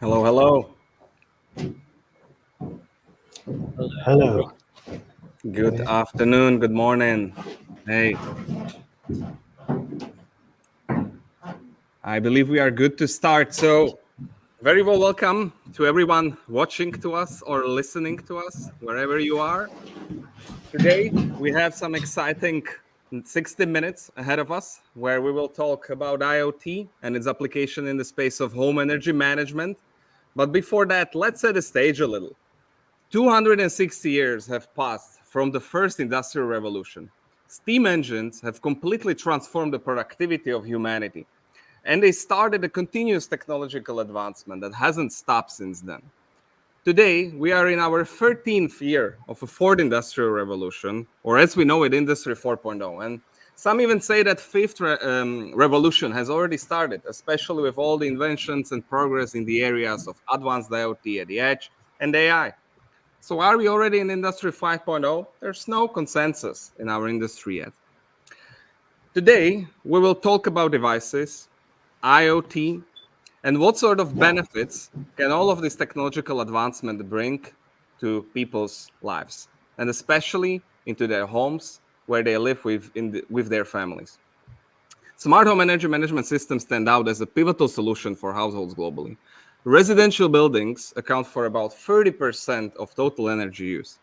Hello, hello. Hello. Good afternoon, good morning. Hey, I believe we are good to start. So, very well welcome to everyone watching to us or listening to us, wherever you are. Today, we have some exciting 60 minutes ahead of us where we will talk about IoT and its application in the space of home energy management. But before that, let's set the stage a little. 260 years have passed from the first industrial revolution. Steam engines have completely transformed the productivity of humanity, and they started a continuous technological advancement that hasn't stopped since then. Today, we are in our 13th year of a fourth industrial revolution, or as we know it, Industry 4.0. And some even say that fifth revolution has already started, especially with all the inventions and progress in the areas of advanced IoT at the edge and AI. So are we already in Industry 5.0? There's no consensus in our industry yet. Today, we will talk about devices, IoT, and what sort of benefits can all of this technological advancement bring to people's lives, and especially into their homes where they live with their families. Smart home energy management systems stand out as a pivotal solution for households globally. Residential buildings account for about 30% of total energy use.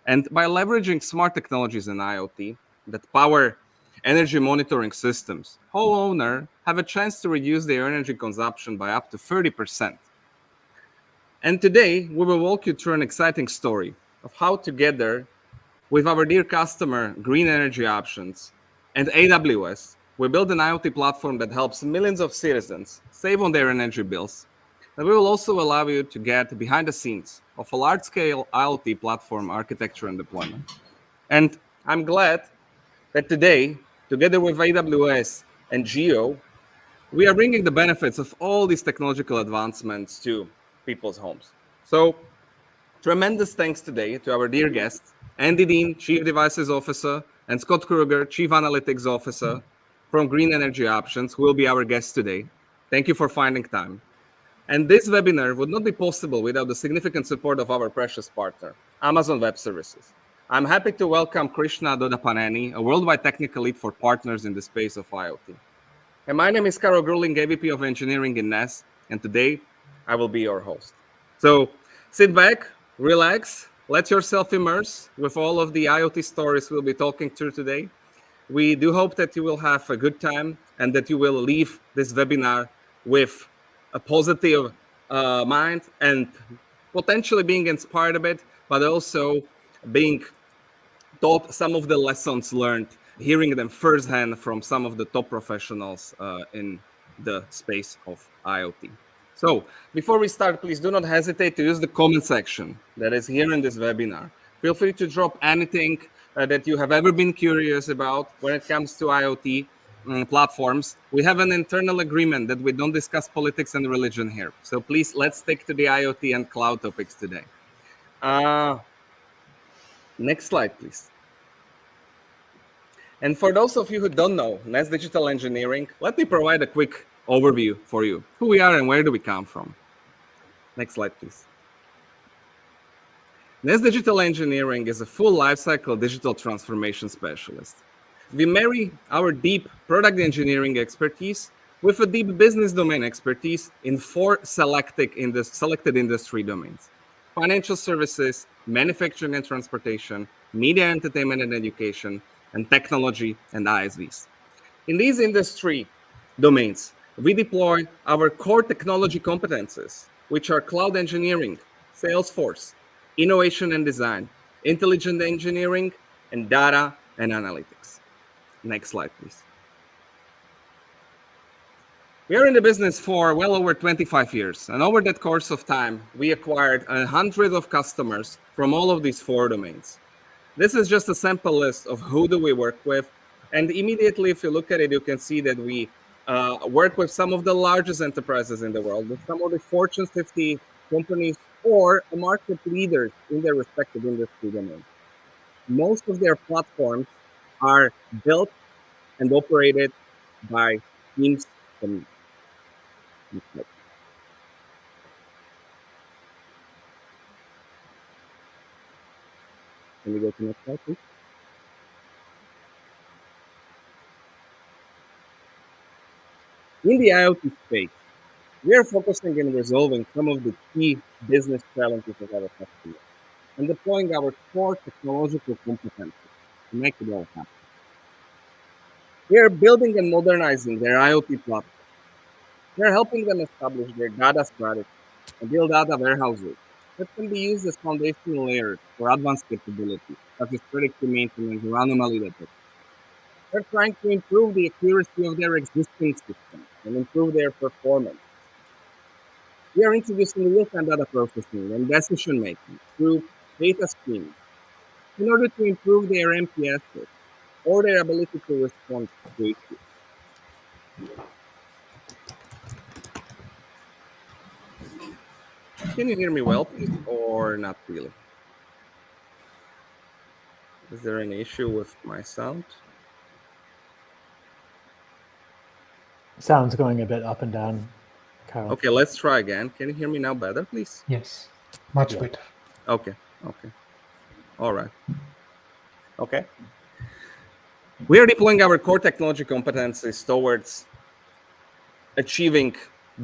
And by leveraging smart technologies and IoT that power energy monitoring systems, homeowners have a chance to reduce their energy consumption by up to 30%. And today, we will walk you through an exciting story of how together with our dear customer, Green Energy Options, and AWS, we built an IoT platform that helps millions of citizens save on their energy bills. And we will also allow you to get behind the scenes of a large-scale IoT platform architecture and deployment. And I'm glad that today, together with AWS and Geo, we are bringing the benefits of all these technological advancements to people's homes. So tremendous thanks today to our dear guests, Andy Dean, Chief Devices Officer, and Scott Kruger, Chief Analytics Officer from Green Energy Options, who will be our guests today. Thank you for finding time. And this webinar would not be possible without the significant support of our precious partner, Amazon Web Services. I'm happy to welcome Krishna Dodapanani, a worldwide technical lead for partners in the space of IoT. And my name is Karol Gruling, AVP of Engineering in Ness, and today I will be your host. So sit back, relax, let yourself immerse with all of the IoT stories we'll be talking through today. We do hope that you will have a good time and that you will leave this webinar with a positive mind and potentially being inspired a bit, but also being taught some of the lessons learned, hearing them firsthand from some of the top professionals in the space of IoT. So before we start, please do not hesitate to use the comment section that is here in this webinar. Feel free to drop anything that you have ever been curious about when it comes to IoT platforms. We have an internal agreement that we don't discuss politics and religion here. So please, let's stick to the IoT and cloud topics today. Next slide, please. And for those of you who don't know Ness Digital Engineering, let me provide a quick overview for you. Who we are and where do we come from? Next slide, please. Ness Digital Engineering is a full lifecycle digital transformation specialist. We marry our deep product engineering expertise with a deep business domain expertise in four selected industry domains: financial services, manufacturing and transportation, media, entertainment and education, and technology and ISVs. In these industry domains, we deploy our core technology competences, which are cloud engineering, Salesforce, innovation and design, intelligent engineering, and data and analytics. Next slide, please. We are in the business for well over 25 years, and over that course of time, we acquired 100 of customers from all of these four domains. This is just a sample list of who do we work with, and immediately, if you look at it, you can see that we work with some of the largest enterprises in the world, with some of the Fortune 50 companies or market leaders in their respective industry domains. Most of their platforms are built and operated by teams from. Can we go to the next slide, please? In the IoT space, we are focusing on resolving some of the key business challenges of our customers and deploying our core technological competencies to make it all happen. We are building and modernizing their IoT platform. We are helping them establish their data strategy and build data warehouses that can be used as foundational layers for advanced capabilities, such as predictive maintenance or anomaly detection. They're trying to improve the accuracy of their existing systems and improve their performance. We are introducing real-time data processing and decision making through data streaming in order to improve their NPS or their ability to respond to issues. Can you hear me well, please, or not really? Is there any issue with my sound? Sound's going a bit up and down, Carl. Okay, let's try again. Can you hear me now better, please? Yes, much Yeah. better. Okay. All right. Okay. We are deploying our core technology competencies towards achieving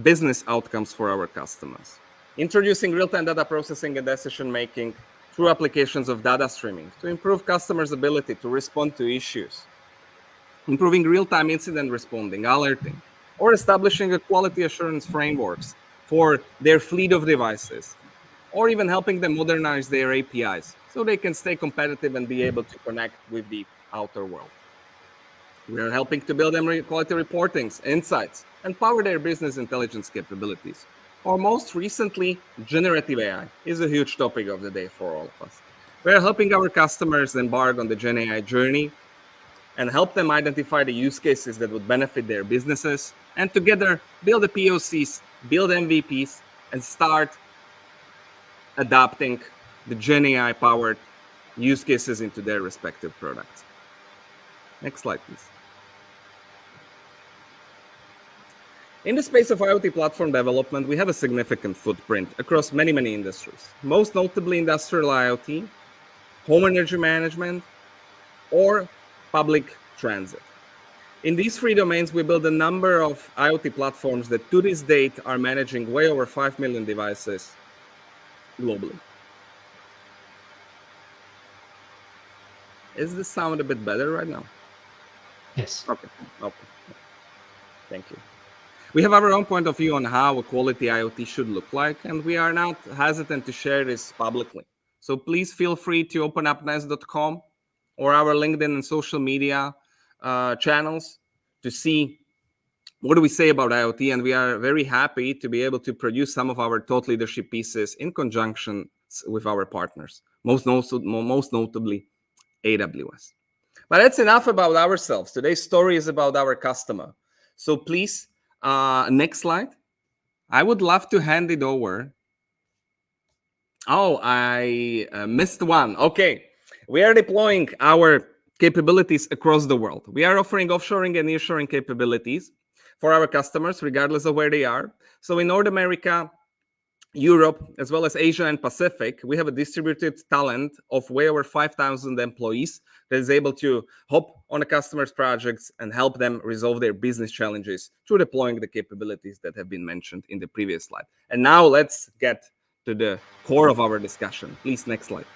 business outcomes for our customers. Introducing real-time data processing and decision making through applications of data streaming to improve customers' ability to respond to issues. Improving real-time incident responding, alerting, or establishing a quality assurance frameworks for their fleet of devices, or even helping them modernize their APIs so they can stay competitive and be able to connect with the outer world. We are helping to build them quality reportings, insights, and power their business intelligence capabilities. Or most recently, generative AI is a huge topic of the day for all of us. We are helping our customers embark on the Gen AI journey and help them identify the use cases that would benefit their businesses, and together build the POCs, build MVPs, and start adapting the Gen AI powered use cases into their respective products. Next slide, please. In the space of IoT platform development, we have a significant footprint across many industries, most notably industrial IoT, home energy management, or public transit. In these three domains, we build a number of IoT platforms that to this date are managing way over 5 million devices globally. Is the sound a bit better right now? Yes. Okay. Thank you. We have our own point of view on how a quality IoT should look like, and we are not hesitant to share this publicly. So please feel free to open up ness.com or our LinkedIn and social media channels to see what do we say about IoT. And we are very happy to be able to produce some of our thought leadership pieces in conjunction with our partners, most notably AWS. But that's enough about ourselves. Today's story is about our customer. So please, next slide. I would love to hand it over. Oh, I missed one. Okay. We are deploying our capabilities across the world. We are offering offshoring and nearshoring capabilities for our customers, regardless of where they are. So in North America, Europe, as well as Asia and Pacific, we have a distributed talent of way over 5,000 employees that is able to hop on a customer's projects and help them resolve their business challenges through deploying the capabilities that have been mentioned in the previous slide. And now let's get to the core of our discussion. Please, next slide.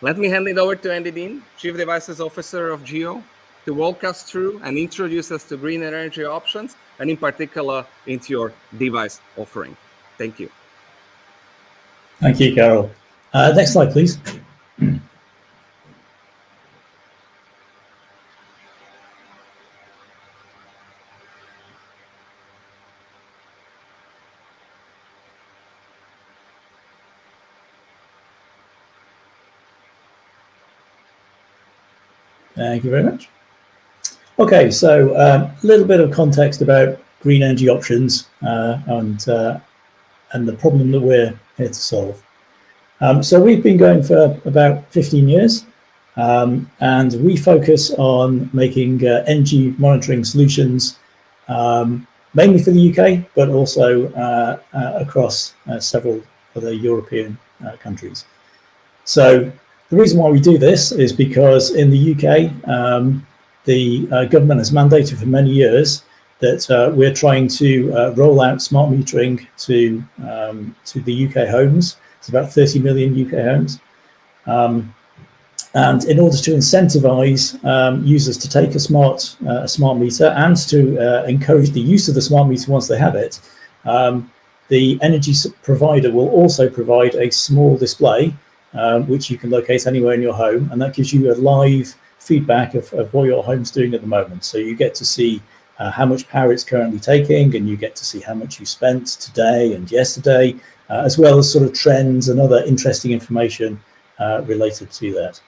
Let me hand it over to Andy Dean, Chief Devices Officer of Geo, to walk us through and introduce us to green energy options, and in particular into your device offering. Thank you. Thank you, Carol. Next slide, please. Thank you very much. Okay, so a little bit of context about green energy options and the problem that we're here to solve. So we've been going for about 15 years, and we focus on making energy monitoring solutions, mainly for the UK, but also across several other European countries. So the reason why we do this is because in the UK, the government has mandated for many years that we're trying to roll out smart metering to the UK homes. It's about 30 million UK homes. And in order to incentivize users to take a smart meter and to encourage the use of the smart meter once they have it, the energy provider will also provide a small display which you can locate anywhere in your home, and that gives you a live feedback of what your home's doing at the moment. So you get to see how much power it's currently taking, and you get to see how much you spent today and yesterday, as well as sort of trends and other interesting information related to that.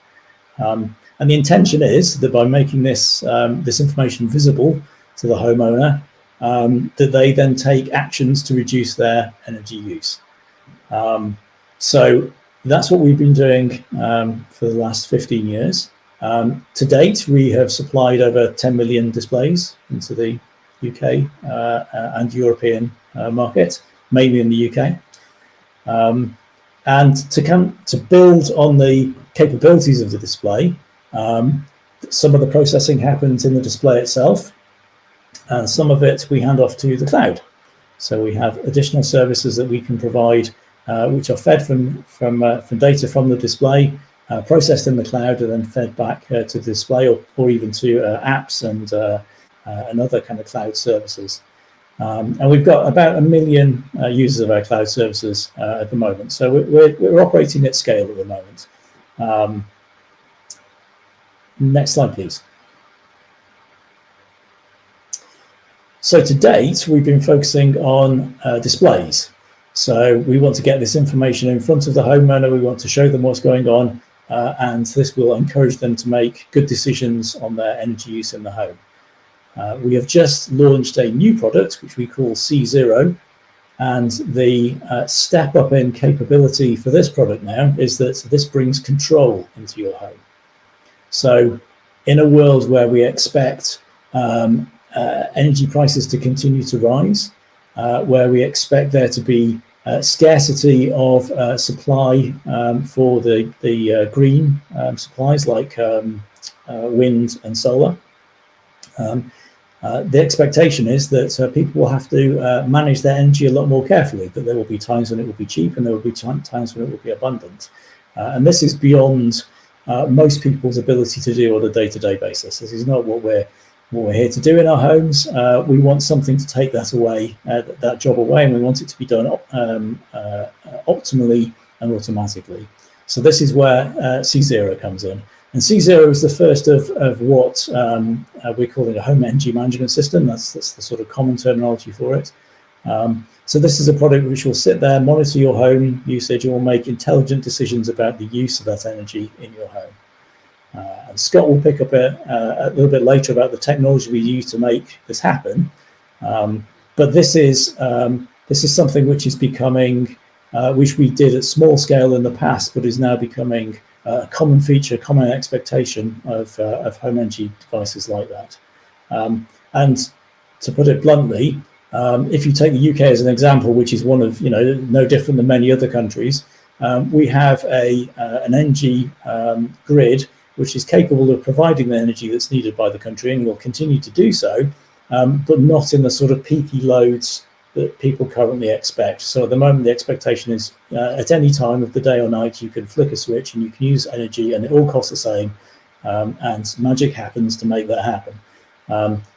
And the intention is that by making this this information visible to the homeowner, that they then take actions to reduce their energy use. So that's what we've been doing for the last 15 years. To date, we have supplied over 10 million displays into the UK and European market, mainly in the UK. And to build on the capabilities of the display, some of the processing happens in the display itself, and some of it we hand off to the cloud. So we have additional services that we can provide, which are fed from data from the display, processed in the cloud, and then fed back to the display, or even to apps and other kind of cloud services. And we've got about 1 million users of our cloud services at the moment. So we're operating at scale at the moment. Next slide, please. So to date, we've been focusing on displays. So we want to get this information in front of the homeowner. We want to show them what's going on, and this will encourage them to make good decisions on their energy use in the home. We have just launched a new product, which we call C0. And the step up in capability for this product now is that this brings control into your home. So in a world where we expect energy prices to continue to rise, where we expect there to be scarcity of supply for the green supplies like wind and solar, the expectation is that people will have to manage their energy a lot more carefully, that there will be times when it will be cheap and there will be times when it will be abundant. And this is beyond most people's ability to do on a day-to-day basis. This is not what we're here to do in our homes. We want something to take that away, that job away, and we want it to be done optimally and automatically. So this is where C0 comes in. And C0 is the first of what we're calling a home energy management system. That's the sort of common terminology for it. So this is a product which will sit there, monitor your home usage, and will make intelligent decisions about the use of that energy in your home. And Scott will pick up a little bit later about the technology we use to make this happen. But this is something which is becoming, which we did at small scale in the past, but is now becoming a common feature, common expectation of home energy devices like that. And to put it bluntly, if you take the UK as an example, which is one of, no different than many other countries, we have an energy grid which is capable of providing the energy that's needed by the country, and will continue to do so, but not in the sort of peaky loads that people currently expect. So at the moment, the expectation is at any time of the day or night, you can flick a switch and you can use energy, and it all costs the same, and magic happens to make that happen.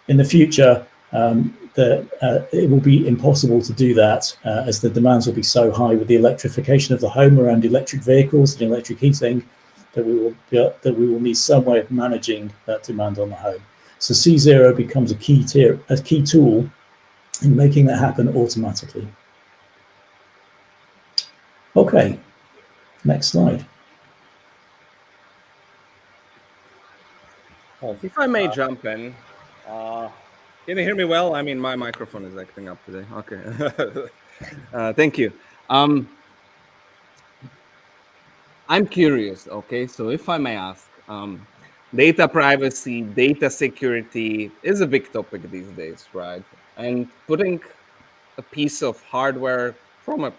In the future, it will be impossible to do that as the demands will be so high with the electrification of the home around electric vehicles and electric heating, that we will need some way of managing that demand on the home. So C0 becomes a key tool in making that happen automatically. Okay, next slide. If I may jump in, can you hear me well? I mean, my microphone is acting up today. Okay, thank you. I'm curious, okay, so if I may ask, data privacy, data security is a big topic these days, right? And putting a piece of hardware from a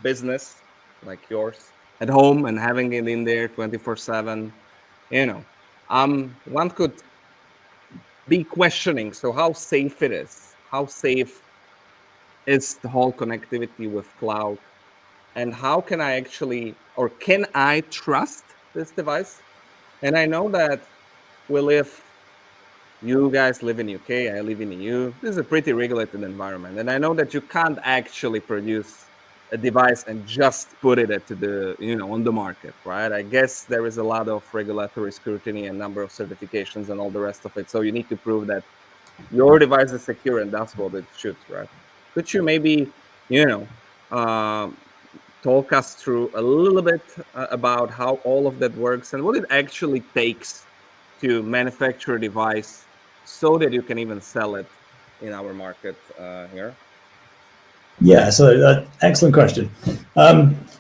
business like yours at home and having it in there 24/7, one could be questioning. So how safe it is? How safe is the whole connectivity with cloud? And how can I actually, or can I trust this device? And I know that you guys live in UK, I live in EU. This is a pretty regulated environment. And I know that you can't actually produce a device and just put it at on the market, right? I guess there is a lot of regulatory scrutiny and number of certifications and all the rest of it. So you need to prove that your device is secure, and that's what it should, right? Could you maybe, talk us through a little bit about how all of that works and what it actually takes to manufacture a device so that you can even sell it in our market here? Yeah, so excellent question.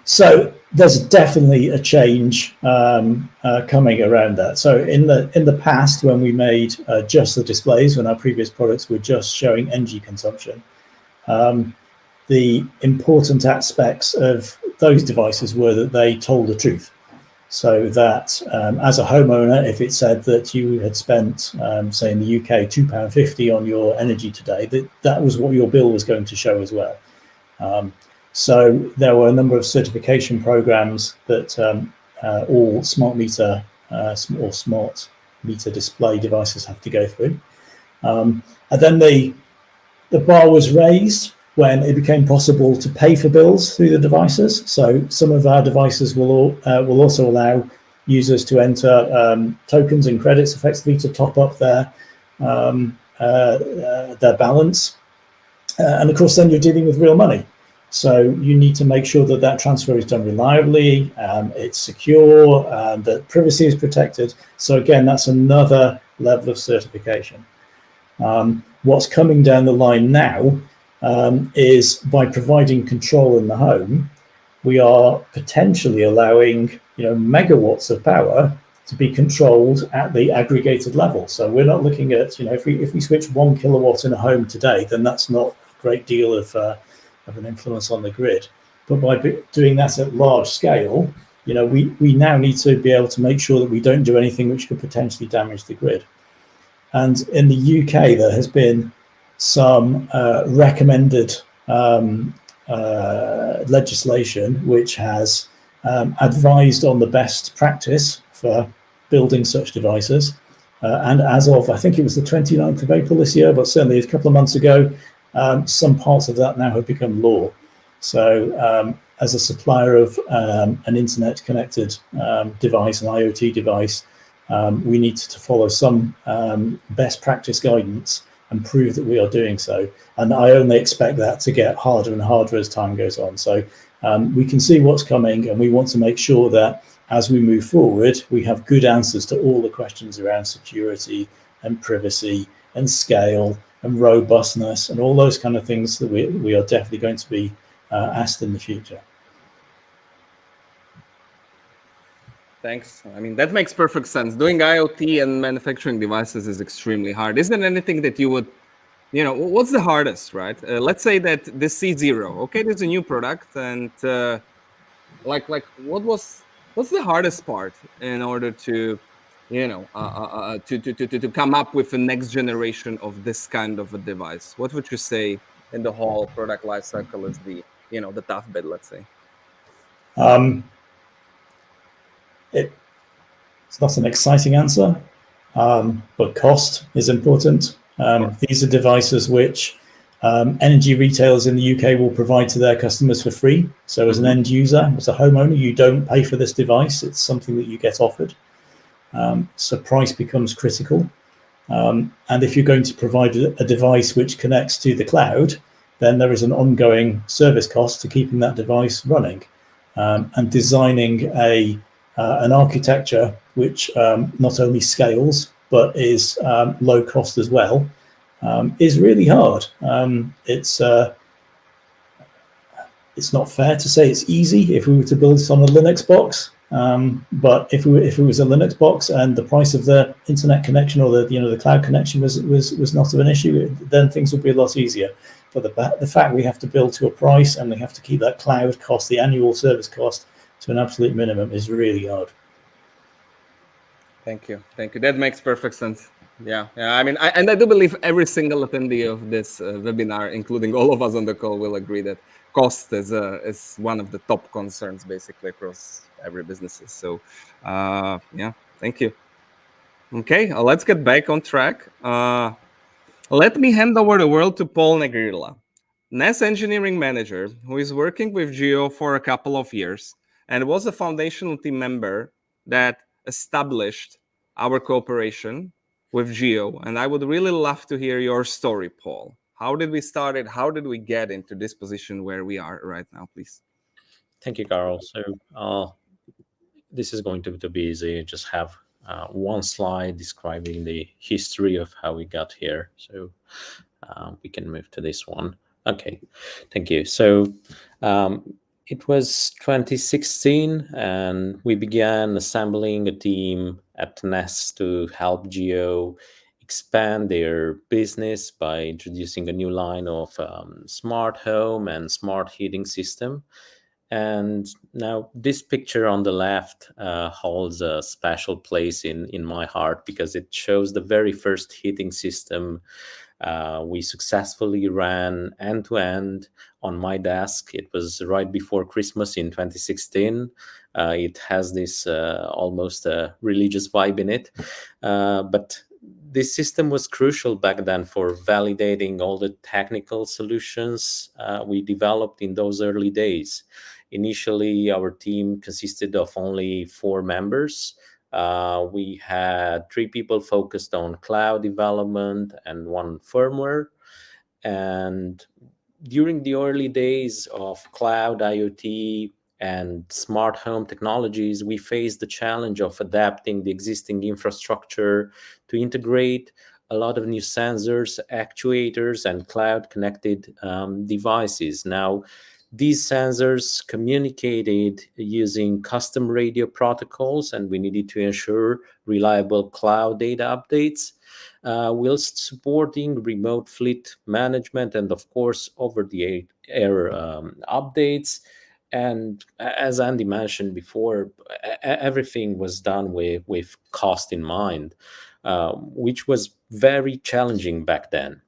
So there's definitely a change coming around that. So in the past, when we made just the displays, when our previous products were just showing energy consumption, the important aspects of those devices were that they told the truth. So that as a homeowner, if it said that you had spent, say in the UK, £2.50 on your energy today, that was what your bill was going to show as well. So there were a number of certification programs that all smart meter or smart meter display devices have to go through. And then the bar was raised when it became possible to pay for bills through the devices. So some of our devices will also allow users to enter tokens and credits effectively to top up their balance. And of course, then you're dealing with real money. So you need to make sure that that transfer is done reliably, it's secure, and that privacy is protected. So again, that's another level of certification. What's coming down the line now is by providing control in the home, we are potentially allowing megawatts of power to be controlled at the aggregated level. So we're not looking at if we switch 1 kilowatt in a home today, then that's not a great deal of an influence on the grid. But by doing that at large scale, we now need to be able to make sure that we don't do anything which could potentially damage the grid. And in the UK, there has been some recommended legislation which has advised on the best practice for building such devices. And as of, I think it was the 29th of April this year, but certainly a couple of months ago, some parts of that now have become law. So as a supplier of an internet connected device, an IoT device, we need to follow some best practice guidance and prove that we are doing so. And I only expect that to get harder and harder as time goes on. So we can see what's coming, and we want to make sure that as we move forward, we have good answers to all the questions around security and privacy and scale and robustness and all those kind of things that we are definitely going to be asked in the future. Thanks. I mean, that makes perfect sense. Doing IoT and manufacturing devices is extremely hard. Isn't there anything that you would, what's the hardest, right? Let's say that this C0, okay, there's a new product, and what's the hardest part in order to, to come up with the next generation of this kind of a device? What would you say in the whole product lifecycle is the tough bit, let's say? It's not an exciting answer, but cost is important. These are devices which energy retailers in the UK will provide to their customers for free. So as an end user, as a homeowner, you don't pay for this device. It's something that you get offered. So price becomes critical. And if you're going to provide a device which connects to the cloud, then there is an ongoing service cost to keeping that device running. And designing an architecture which not only scales but is low cost as well is really hard. It's not fair to say it's easy if we were to build this on a Linux box, but if it was a Linux box and the price of the internet connection or the cloud connection was not of an issue, then things would be a lot easier. But the fact we have to build to a price and we have to keep that cloud cost, the annual service cost, to an absolute minimum is really hard. Thank you. That makes perfect sense. Yeah. I mean, I do believe every single attendee of this webinar, including all of us on the call, will agree that cost is one of the top concerns basically across every businesses. So, yeah, thank you. Okay, let's get back on track. Let me hand over the word to Paul Negrilla, Ness engineering manager, who is working with Geo for a couple of years and was a foundational team member that established our cooperation with Geo. And I would really love to hear your story, Paul. How did we start it? How did we get into this position where we are right now, please? Thank you, Carl. So this is going to be easy. Just have one slide describing the history of how we got here. So we can move to this one. Okay, thank you. So it was 2016, and we began assembling a team at Ness to help Geo expand their business by introducing a new line of smart home and smart heating system. And now this picture on the left holds a special place in my heart because it shows the very first heating system we successfully ran end to end on my desk. It was right before Christmas in 2016. It has this almost religious vibe in it. But this system was crucial back then for validating all the technical solutions we developed in those early days. Initially, our team consisted of only 4 members. We had 3 people focused on cloud development and 1 firmware. And during the early days of cloud, IoT, and smart home technologies, we faced the challenge of adapting the existing infrastructure to integrate a lot of new sensors, actuators, and cloud connected devices. Now, these sensors communicated using custom radio protocols, and we needed to ensure reliable cloud data updates, whilst supporting remote fleet management and, of course, over-the-air updates. And as Andy mentioned before, everything was done with cost in mind, which was very challenging back then.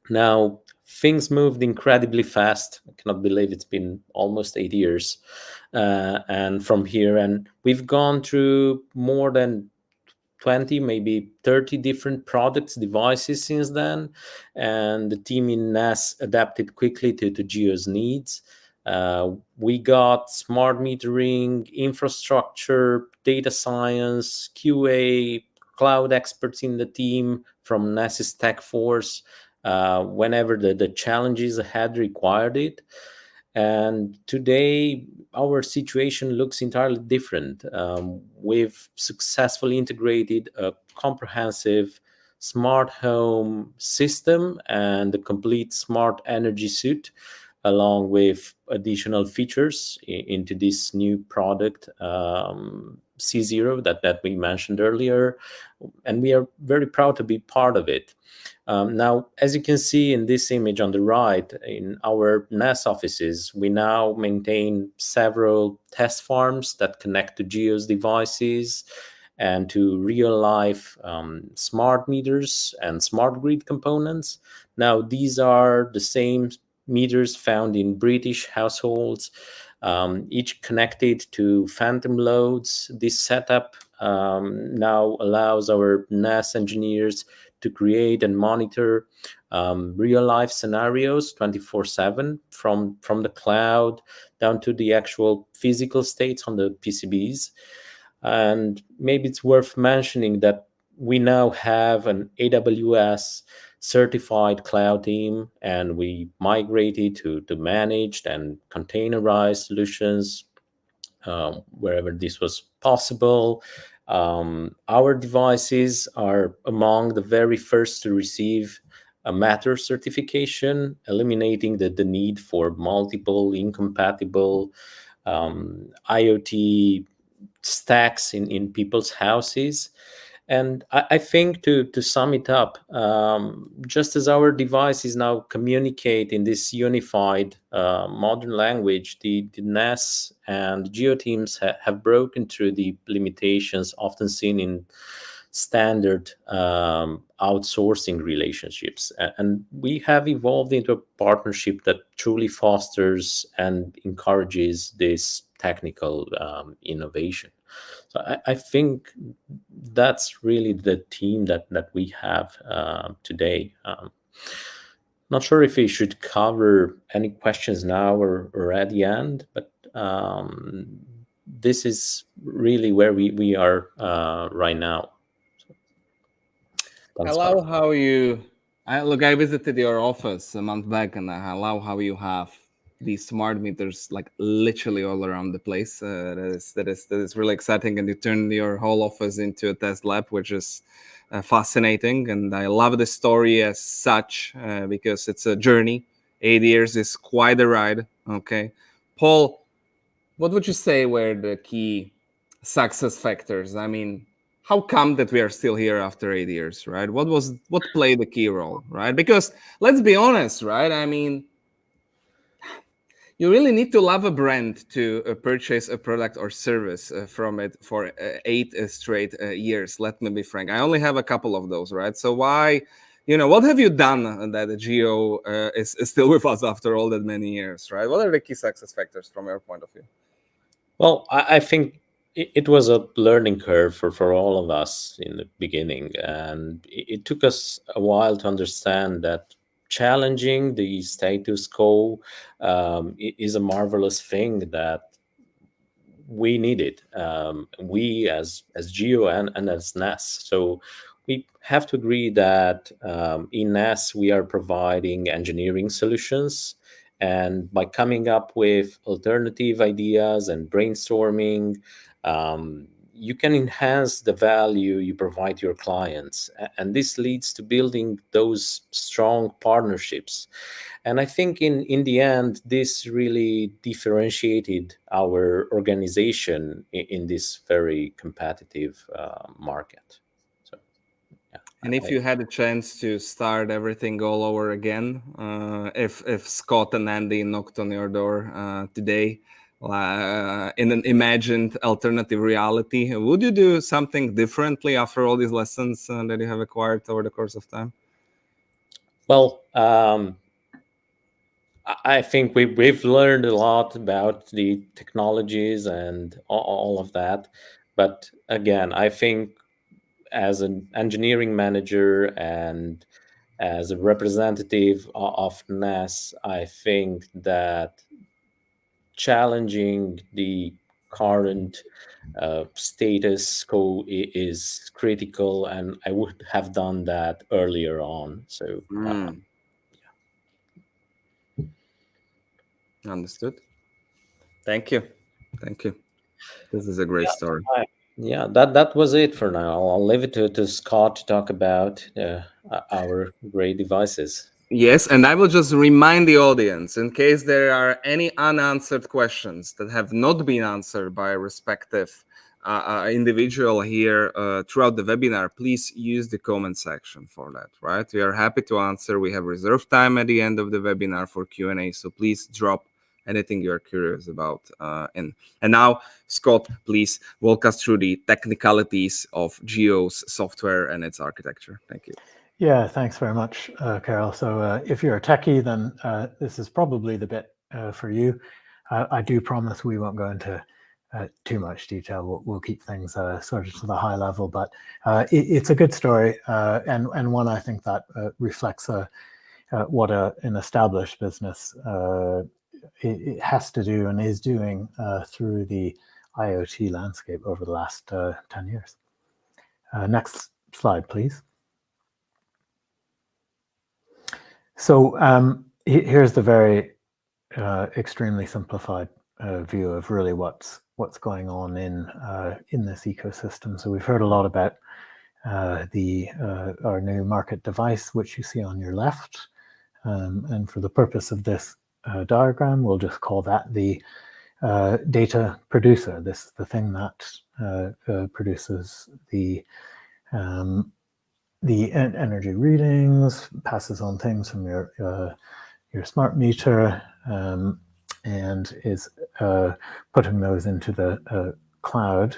Now, things moved incredibly fast. I cannot believe it's been almost 8 years. And from here, and we've gone through more than 20, maybe 30 different products, devices since then. And the team in Ness adapted quickly to Geo's needs. We got smart metering, infrastructure, data science, QA, cloud experts in the team from Ness's tech force whenever the challenges ahead required it. And today, our situation looks entirely different. We've successfully integrated a comprehensive smart home system and a complete smart energy suite, along with additional features into this new product, C0, that we mentioned earlier. And we are very proud to be part of it. Now, as you can see in this image on the right, in our Ness offices, we now maintain several test farms that connect to Geo's devices and to real-life smart meters and smart grid components. Now, these are the same meters found in British households, each connected to phantom loads. This setup now allows our Ness engineers to create and monitor real-life scenarios 24/7 from the cloud down to the actual physical states on the PCBs. And maybe it's worth mentioning that we now have an AWS certified cloud team, and we migrated to managed and containerized solutions wherever this was possible. Our devices are among the very first to receive a Matter certification, eliminating the need for multiple incompatible IoT stacks in people's houses. And I think to sum it up, just as our devices now communicate in this unified modern language, the Ness and Geo teams have broken through the limitations often seen in standard outsourcing relationships. And we have evolved into a partnership that truly fosters and encourages this technical innovation. So I think that's really the team that we have today. Not sure if we should cover any questions now or at the end, but this is really where we are right now. I love how I visited your office a month back, and I love how you have these smart meters like literally all around the place. That is really exciting, and you turn your whole office into a test lab, which is fascinating. And I love the story as such because it's a journey. 8 years is quite a ride. Okay, Paul, what would you say were the key success factors? I mean, how come that we are still here after 8 years, right? What played the key role, right? Because let's be honest, right? I mean, you really need to love a brand to purchase a product or service from it for 8 straight years. Let me be frank. I only have a couple of those, right? So why, what have you done that Geo is still with us after all that many years, right? What are the key success factors from your point of view? Well, I think it was a learning curve for all of us in the beginning. And it took us a while to understand that challenging the status quo is a marvelous thing that we needed. We as Geo and as Ness. So we have to agree that in Ness we are providing engineering solutions, and by coming up with alternative ideas and brainstorming, you can enhance the value you provide your clients, and this leads to building those strong partnerships. And I think in the end, this really differentiated our organization in this very competitive market. So, yeah. And if you had a chance to start everything all over again, if Scott and Andy knocked on your door today in an imagined alternative reality, would you do something differently after all these lessons that you have acquired over the course of time? Well, I think we've learned a lot about the technologies and all of that. But again, I think as an engineering manager and as a representative of Ness, I think that challenging the current status quo is critical, and I would have done that earlier on. So, Understood. Thank you. This is a great story. Yeah, that was it for now. I'll leave it to Scott to talk about our great devices. Yes, and I will just remind the audience, in case there are any unanswered questions that have not been answered by a respective individual here throughout the webinar, please use the comment section for that, right? We are happy to answer. We have reserved time at the end of the webinar for Q&A, so please drop anything you're curious about. And now, Scott, please walk us through the technicalities of Geo's software and its architecture. Thank you. Yeah, thanks very much, Carol. So if you're a techie, then this is probably the bit for you. I do promise we won't go into too much detail. We'll keep things sort of to the high level, but it's a good story and one I think that reflects what an established business it has to do and is doing through the IoT landscape over the last 10 years. Next slide, please. So here's the very extremely simplified view of really what's going on in this ecosystem. So we've heard a lot about our new market device, which you see on your left, and for the purpose of this diagram, we'll just call that the data producer. The thing that produces the The energy readings passes on things from your smart meter and is putting those into the cloud,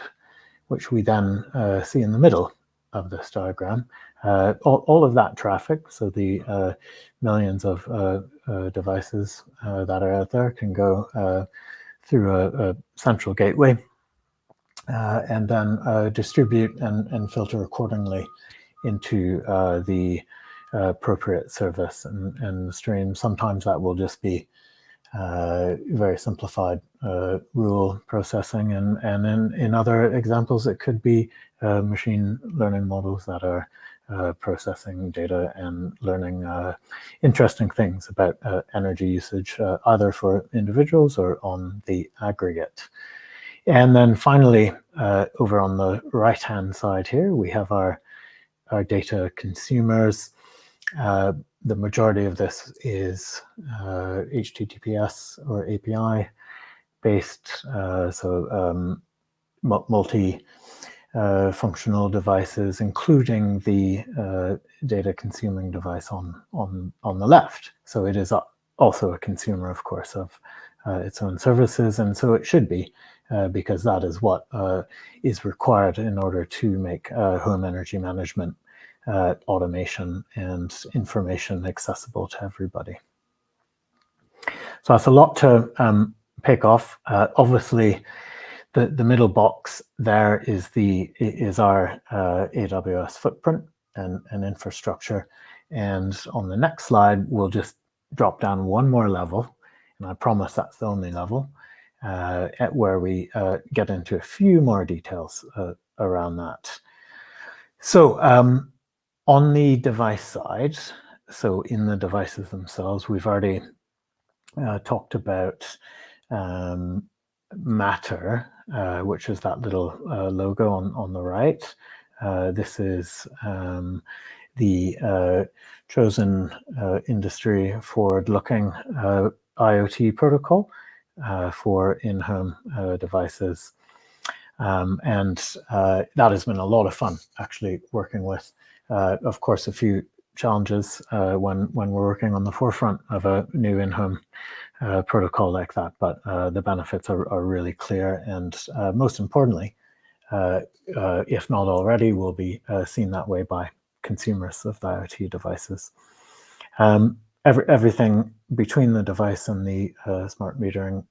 which we then see in the middle of this diagram. All of that traffic, so the millions of devices that are out there, can go through a central gateway and then distribute and filter accordingly into the appropriate service and stream. Sometimes that will just be very simplified rule processing, and in other examples it could be machine learning models that are processing data and learning interesting things about energy usage, either for individuals or on the aggregate. And then finally, over on the right-hand side here, we have our data consumers. The majority of this is HTTPS or API based, so multi-functional devices, including the data consuming device on the left. So it is also a consumer, of course, of its own services, and so it should be, because that is what is required in order to make home energy management automation and information accessible to everybody. So that's a lot to pick off. Obviously, the middle box there is our AWS footprint and infrastructure. And on the next slide, we'll just drop down one more level, and I promise that's the only level, at where we get into a few more details around that. So on the device side, so in the devices themselves, we've already talked about Matter, which is that little logo on the right. This is the chosen industry forward-looking IoT protocol for in-home devices. And that has been a lot of fun, actually, working with. Of course, a few challenges when we're working on the forefront of a new in-home protocol like that, but the benefits are really clear, and most importantly, if not already, will be seen that way by consumers of the IoT devices. Everything between the device and the smart metering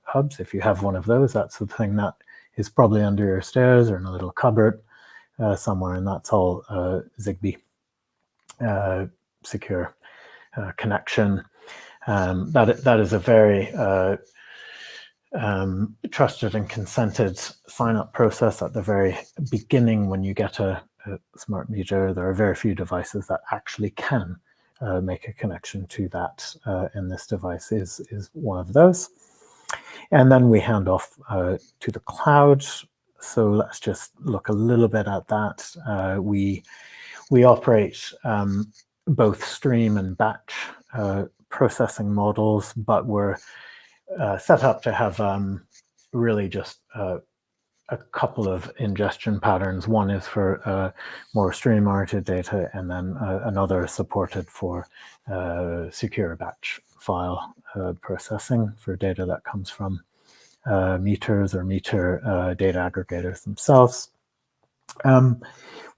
hubs, if you have one of those, that's the thing that is probably under your stairs or in a little cupboard somewhere, and that's all Zigbee secure connection. That is a very trusted and consented sign-up process at the very beginning. When you get a smart meter, there are very few devices that actually can make a connection to that, and this device is one of those. And then we hand off to the cloud. So let's just look a little bit at that. We operate both stream and batch processing models, but we're set up to have really just a couple of ingestion patterns. One is for more stream-oriented data, and then another supported for secure batch file processing for data that comes from meters or meter data aggregators themselves.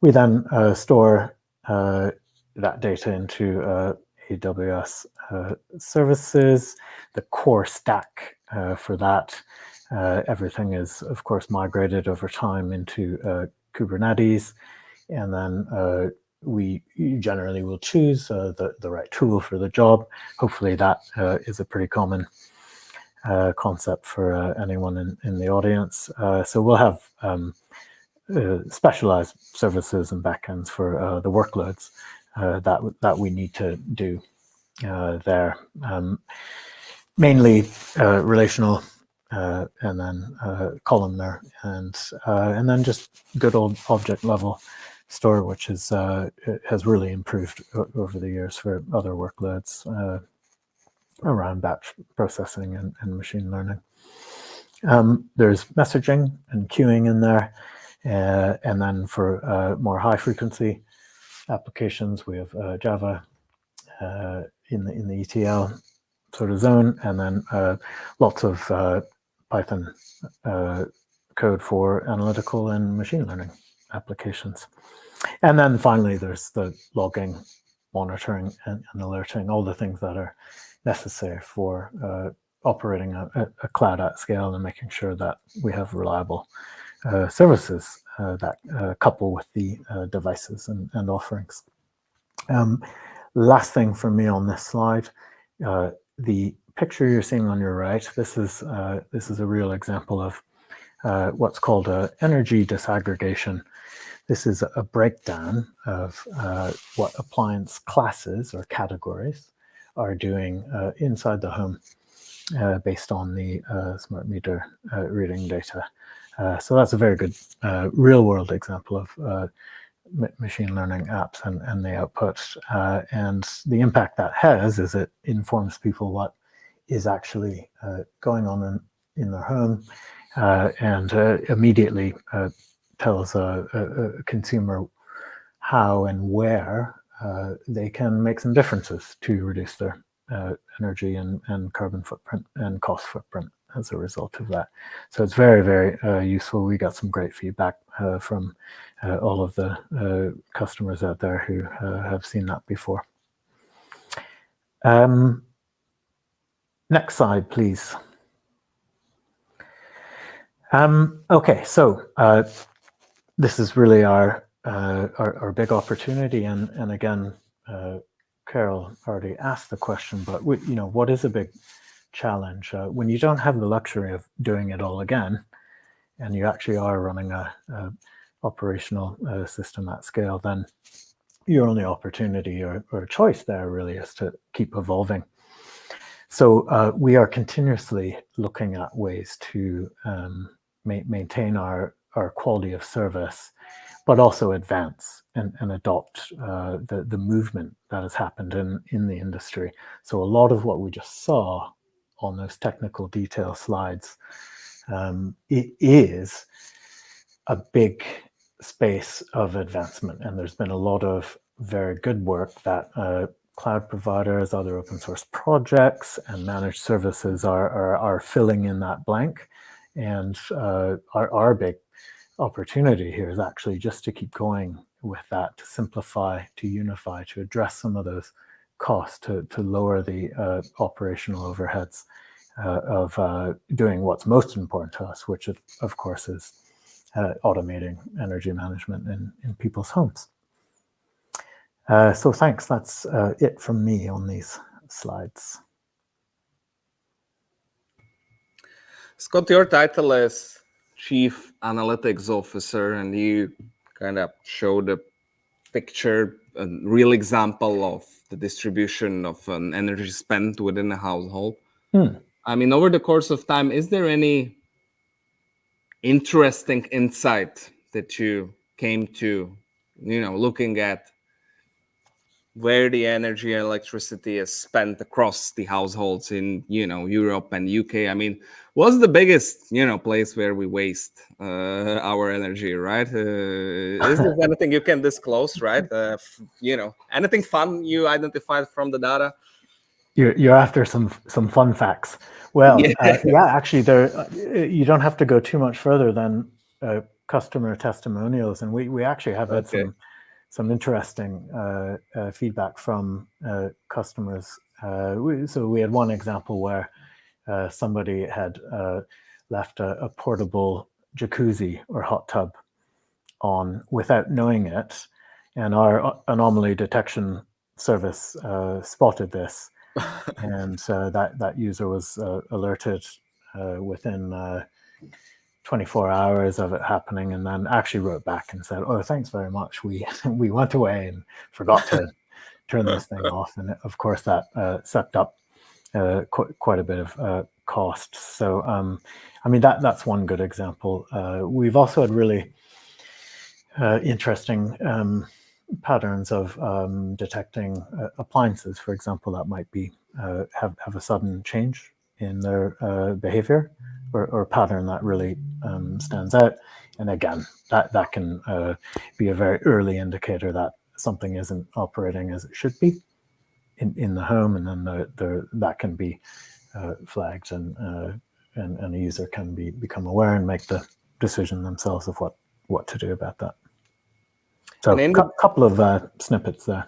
We then store that data into AWS services. The core stack for that, everything is, of course, migrated over time into Kubernetes, and then we generally will choose the right tool for the job. Hopefully that is a pretty common concept for anyone in the audience. So we'll have specialized services and backends for the workloads that we need to do there. Mainly relational, and then columnar, and then just good old object level store, which is has really improved over the years for other workloads around batch processing and machine learning. There's messaging and queuing in there, And then for more high frequency applications, we have Java in the ETL sort of zone, and then lots of Python code for analytical and machine learning applications. And then finally, there's the logging, monitoring, and alerting, all the things that are necessary for operating a cloud at scale and making sure that we have reliable services that couple with the devices and offerings. Last thing for me on this slide, the picture you're seeing on your right, this is a real example of what's called energy disaggregation. This is a breakdown of what appliance classes or categories are doing inside the home based on the smart meter reading data. So that's a very good real-world example of machine learning apps and the output. And the impact that has is it informs people what is actually going on in their home and immediately tells a consumer how and where they can make some differences to reduce their energy and carbon footprint and cost footprint as a result of that. So it's very, very useful. We got some great feedback from all of the customers out there who have seen that before. Next slide, please. Okay, so this is really our big opportunity, and again, Carol already asked the question, but what is a big challenge when you don't have the luxury of doing it all again, and you actually are running a operational system at scale? Then your only opportunity or choice there really is to keep evolving. So we are continuously looking at ways to maintain our quality of service, but also advance and adopt the movement that has happened in the industry. So a lot of what we just saw on those technical detail slides, it is a big space of advancement. And there's been a lot of very good work that cloud providers, other open source projects, and managed services are filling in that blank. And our big opportunity here is actually just to keep going with that, to simplify, to unify, to address some of those costs, to lower the operational overheads of doing what's most important to us, which of course is automating energy management in people's homes. So thanks, that's it from me on these slides. Scott, your title is Chief Analytics Officer, and you kind of showed a picture, a real example of the distribution of an energy spent within a household. I mean, over the course of time, is there any interesting insight that you came to, looking at where the energy and electricity is spent across the households in, Europe and UK? I mean, what's the biggest, place where we waste our energy, right? Is there anything you can disclose, right? Anything fun you identified from the data? You're after some fun facts. Well, yeah, actually, you don't have to go too much further than customer testimonials, and we actually have had some interesting feedback from customers. So we had one example where somebody had left a portable jacuzzi or hot tub on without knowing it, and our anomaly detection service spotted this. And that user was alerted within 24 hours of it happening, and then actually wrote back and said, "Oh, thanks very much. We went away and forgot to turn this thing off." And of course, that sucked up quite a bit of cost. So, I mean, that's one good example. We've also had really interesting patterns of detecting appliances, for example, that might be have a sudden change in their behavior or pattern that really stands out. And again, that can be a very early indicator that something isn't operating as it should be in the home, and then that can be flagged, and a user can become aware and make the decision themselves of what to do about that. So a couple of snippets there.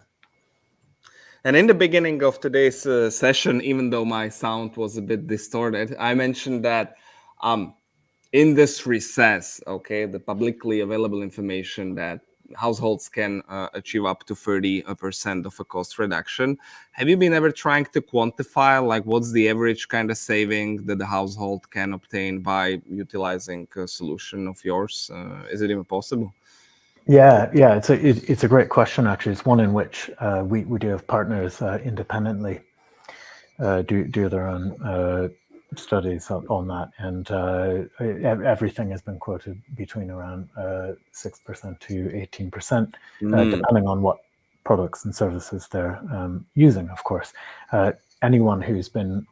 And in the beginning of today's session, even though my sound was a bit distorted, I mentioned that in this recess, okay, the publicly available information that households can achieve up to 30% of a cost reduction. Have you been ever trying to quantify, like, what's the average kind of saving that the household can obtain by utilizing a solution of yours? Is it even possible? Yeah, it's a great question, actually. It's one in which we do have partners independently do their own studies on that, and everything has been quoted between around 6% to 18%, depending on what products and services they're using, of course. Anyone who's been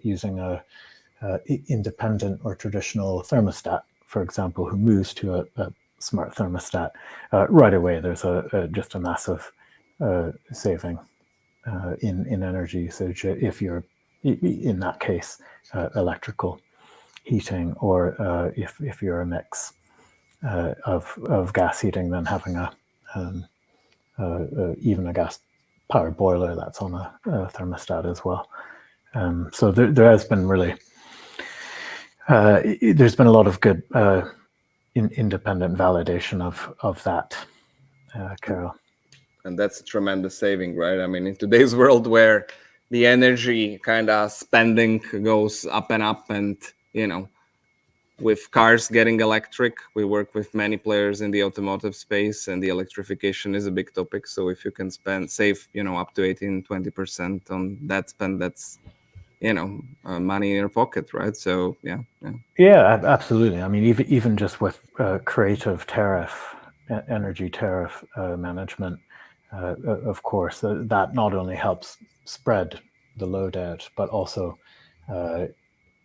using a independent or traditional thermostat, for example, who moves to a smart thermostat, right away there's just a massive saving in energy usage if you're, in that case, electrical heating, or if you're a mix of gas heating, then having even a gas powered boiler that's on a thermostat as well. So there has been really there's been a lot of good independent validation of that, Carol. And that's a tremendous saving, right? I mean, in today's world where the energy kind of spending goes up and up, and, you know, with cars getting electric, we work with many players in the automotive space, and the electrification is a big topic. So if you can save, you know, up to 18-20% on that spend, that's, you know, money in your pocket, right? So yeah, absolutely. I mean, even just with creative tariff, energy tariff management, of course, that not only helps spread the load out, but also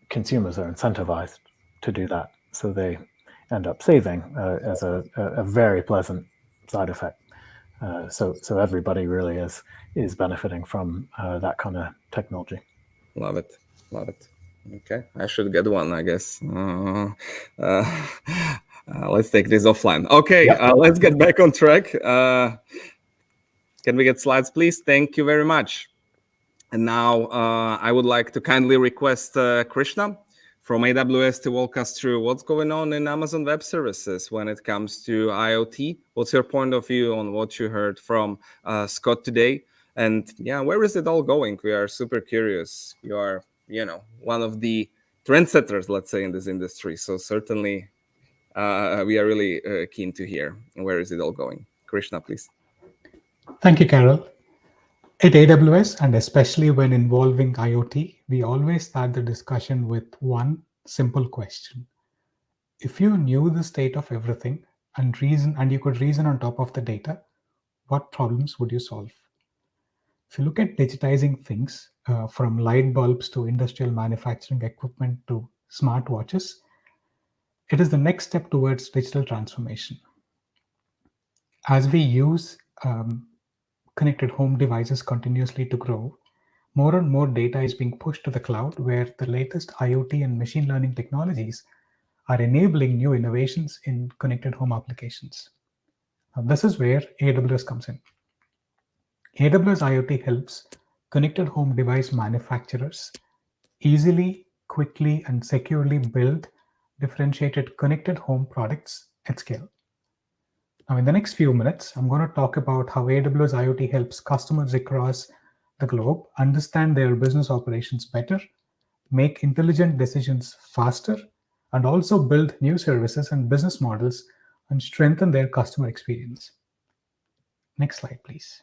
consumers are incentivized to do that, so they end up saving as a very pleasant side effect. So everybody really is benefiting from that kind of technology. Love it. Okay, I should get one, I guess. Let's take this offline. Okay, yep. Let's get back on track. Can we get slides, please? Thank you very much. And now I would like to kindly request Krishna from AWS to walk us through what's going on in Amazon Web Services when it comes to IoT. What's your point of view on what you heard from Scott today? And yeah, where is it all going? We are super curious. You are, you know, one of the trendsetters, let's say, in this industry. So certainly we are really keen to hear where is it all going. Krishna, please. Thank you, Carol. At AWS, and especially when involving IoT, we always start the discussion with one simple question. If you knew the state of everything and you could reason on top of the data, what problems would you solve? If you look at digitizing things, from light bulbs to industrial manufacturing equipment to smartwatches, it is the next step towards digital transformation. As we use connected home devices continuously to grow, more and more data is being pushed to the cloud, where the latest IoT and machine learning technologies are enabling new innovations in connected home applications. Now, this is where AWS comes in. AWS IoT helps connected home device manufacturers easily, quickly, and securely build differentiated connected home products at scale. Now, in the next few minutes, I'm going to talk about how AWS IoT helps customers across the globe understand their business operations better, make intelligent decisions faster, and also build new services and business models and strengthen their customer experience. Next slide, please.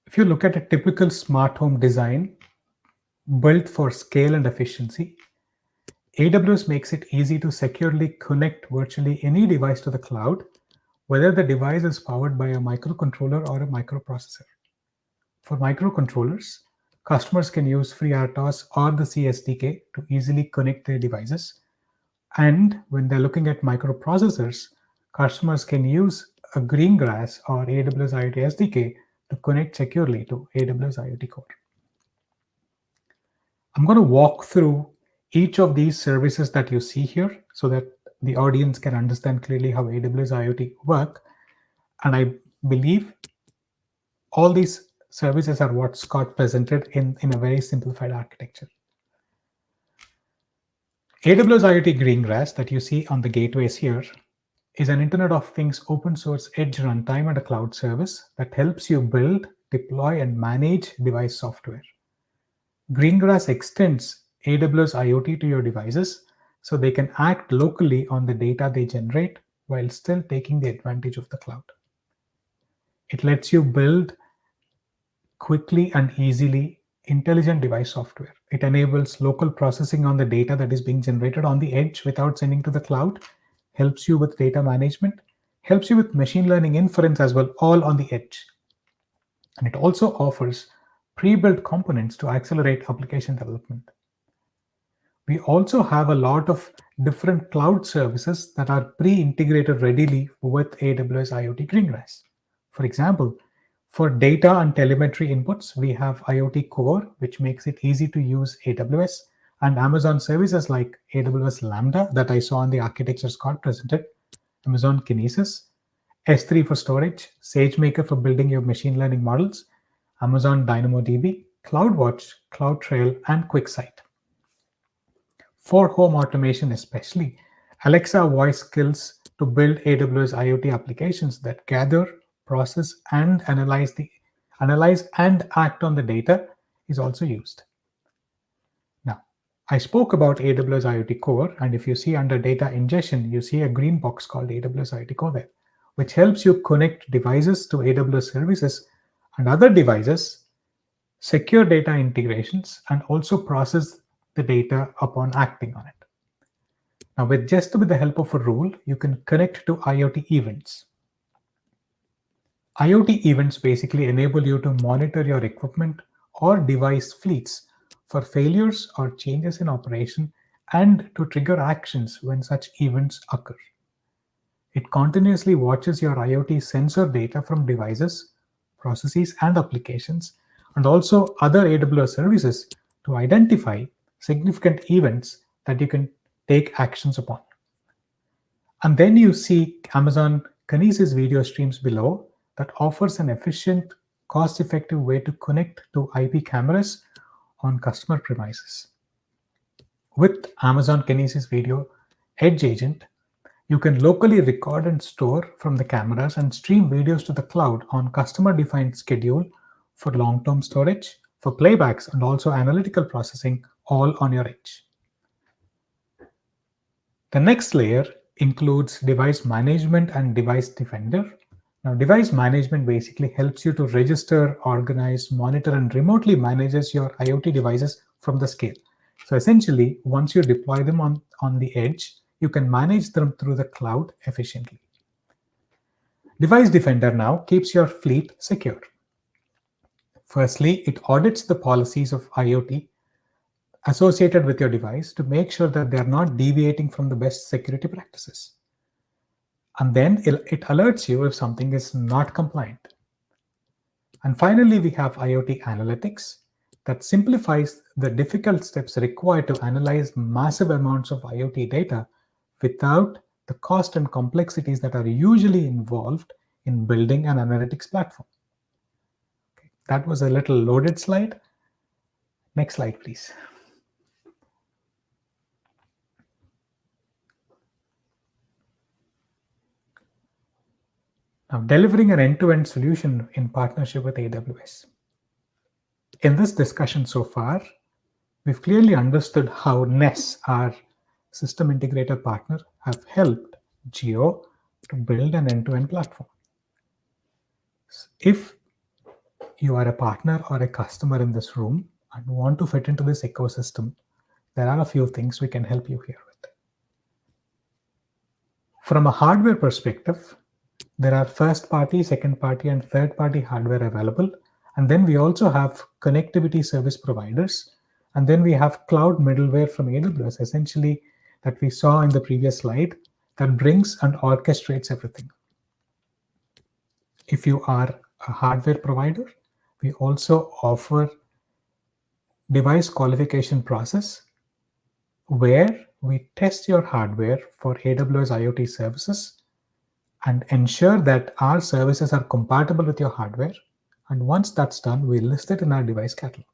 If you look at a typical smart home design built for scale and efficiency, AWS makes it easy to securely connect virtually any device to the cloud, whether the device is powered by a microcontroller or a microprocessor. For microcontrollers, customers can use FreeRTOS or the CSDK to easily connect their devices And when they're looking at microprocessors, customers can use a Greengrass or AWS IoT SDK to connect securely to AWS IoT Core. I'm going to walk through each of these services that you see here so that the audience can understand clearly how AWS IoT work. And I believe all these services are what Scott presented in a very simplified architecture. AWS IoT Greengrass that you see on the gateways here is an Internet of Things open source edge runtime and a cloud service that helps you build, deploy, and manage device software. Greengrass extends AWS IoT to your devices so they can act locally on the data they generate while still taking the advantage of the cloud. It lets you build quickly and easily intelligent device software. It enables local processing on the data that is being generated on the edge without sending to the cloud, helps you with data management, helps you with machine learning inference as well, all on the edge. And it also offers pre-built components to accelerate application development. We also have a lot of different cloud services that are pre-integrated readily with AWS IoT Greengrass. For example, for data and telemetry inputs, we have IoT Core, which makes it easy to use AWS, and Amazon services like AWS Lambda that I saw on the architecture Scott presented, Amazon Kinesis, S3 for storage, SageMaker for building your machine learning models, Amazon DynamoDB, CloudWatch, CloudTrail, and QuickSight. For home automation especially, Alexa voice skills to build AWS IoT applications that gather, process, and analyze and act on the data is also used. Now, I spoke about AWS IoT Core, and if you see under data ingestion, you see a green box called AWS IoT Core there, which helps you connect devices to AWS services and other devices, secure data integrations, and also process the data upon acting on it. Now, with the help of a rule, you can connect to IoT events. IoT events basically enable you to monitor your equipment or device fleets for failures or changes in operation and to trigger actions when such events occur. It continuously watches your IoT sensor data from devices, processes, and applications, and also other AWS services to identify significant events that you can take actions upon. And then you see Amazon Kinesis video streams below that offers an efficient, cost-effective way to connect to IP cameras on customer premises. With Amazon Kinesis Video Edge Agent, you can locally record and store from the cameras and stream videos to the cloud on customer-defined schedule for long-term storage, for playbacks, and also analytical processing, all on your edge. The next layer includes device management and device defender. Now, device management basically helps you to register, organize, monitor, and remotely manages your IoT devices from the scale. So essentially, once you deploy them on the edge, you can manage them through the cloud efficiently. Device Defender now keeps your fleet secure. Firstly, it audits the policies of IoT associated with your device to make sure that they're not deviating from the best security practices. And then it alerts you if something is not compliant. And finally, we have IoT Analytics that simplifies the difficult steps required to analyze massive amounts of IoT data without the cost and complexities that are usually involved in building an analytics platform. Okay, that was a little loaded slide. Next slide, please. Now, delivering an end-to-end solution in partnership with AWS. In this discussion so far, we've clearly understood how Ness, our system integrator partner, have helped Geo to build an end-to-end platform. If you are a partner or a customer in this room and want to fit into this ecosystem, there are a few things we can help you here with. From a hardware perspective, there are first-party, second-party, and third-party hardware available. And then we also have connectivity service providers. And then we have cloud middleware from AWS, essentially that we saw in the previous slide that brings and orchestrates everything. If you are a hardware provider, we also offer device qualification process where we test your hardware for AWS IoT services and ensure that our services are compatible with your hardware. And once that's done, we list it in our device catalog.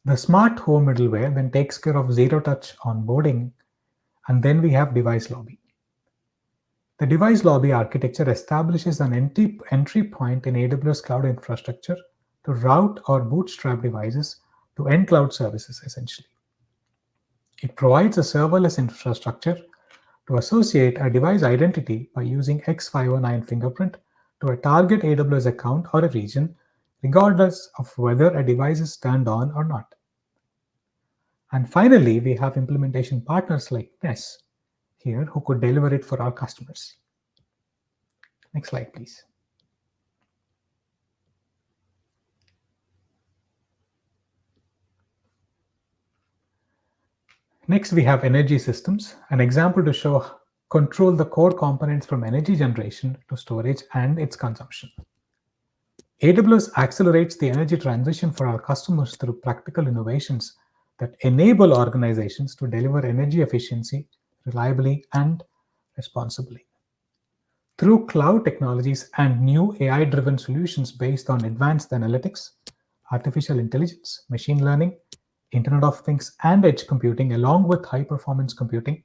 The smart home middleware then takes care of zero-touch onboarding, and then we have device lobby. The device lobby architecture establishes an entry point in AWS cloud infrastructure to route or bootstrap devices to end cloud services, essentially. It provides a serverless infrastructure to associate a device identity by using X509 fingerprint to a target AWS account or a region, regardless of whether a device is turned on or not. And finally, we have implementation partners like Ness here who could deliver it for our customers. Next slide, please. Next, we have energy systems, an example to show control the core components from energy generation to storage and its consumption. AWS accelerates the energy transition for our customers through practical innovations that enable organizations to deliver energy efficiency, reliably, and responsibly. Through cloud technologies and new AI-driven solutions based on advanced analytics, artificial intelligence, machine learning, Internet of Things, and edge computing, along with high-performance computing,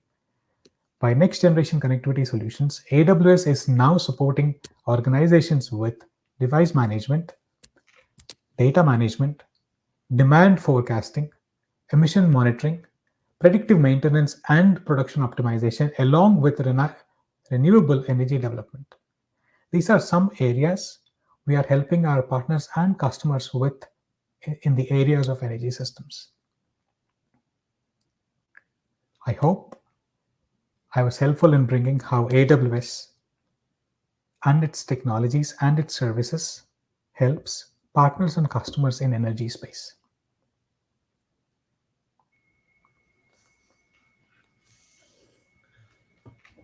by next-generation connectivity solutions, AWS is now supporting organizations with device management, data management, demand forecasting, emission monitoring, predictive maintenance, and production optimization, along with renewable energy development. These are some areas we are helping our partners and customers with in the areas of energy systems. I hope I was helpful in bringing how AWS and its technologies and its services helps partners and customers in energy space.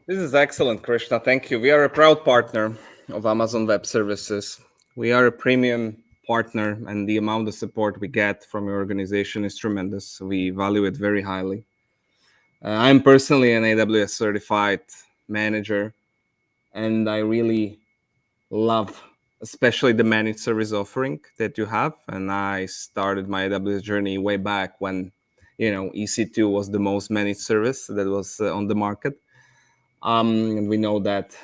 This is excellent, Krishna. Thank you. We are a proud partner of Amazon Web Services. We are a premium partner, and the amount of support we get from your organization is tremendous. We value it very highly. I'm personally an AWS certified manager, and I really love especially the managed service offering that you have. And I started my AWS journey way back when, EC2 was the most managed service that was on the market. And we know that,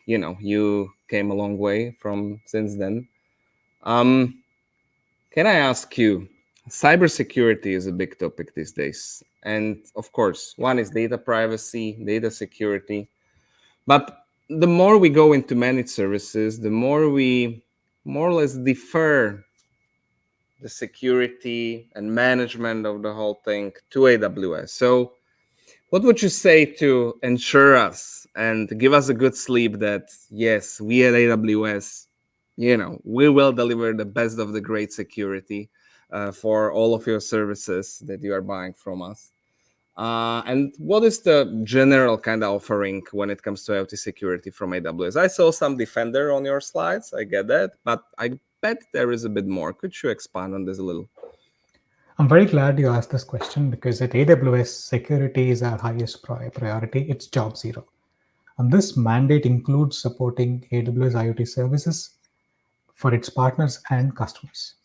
you came a long way from since then. Can I ask you, cybersecurity is a big topic these days. And of course, one is data privacy, data security. But the more we go into managed services, the more we more or less defer the security and management of the whole thing to AWS. So what would you say to ensure us and give us a good sleep that, yes, we at AWS, we will deliver the best of the great security for all of your services that you are buying from us? And what is the general kind of offering when it comes to IoT security from AWS? I saw some Defender on your slides. I get that, but I bet there is a bit more. Could you expand on this a little? I'm very glad you asked this question because at AWS, security is our highest priority. It's job zero. And this mandate includes supporting AWS IoT services for its partners and customers.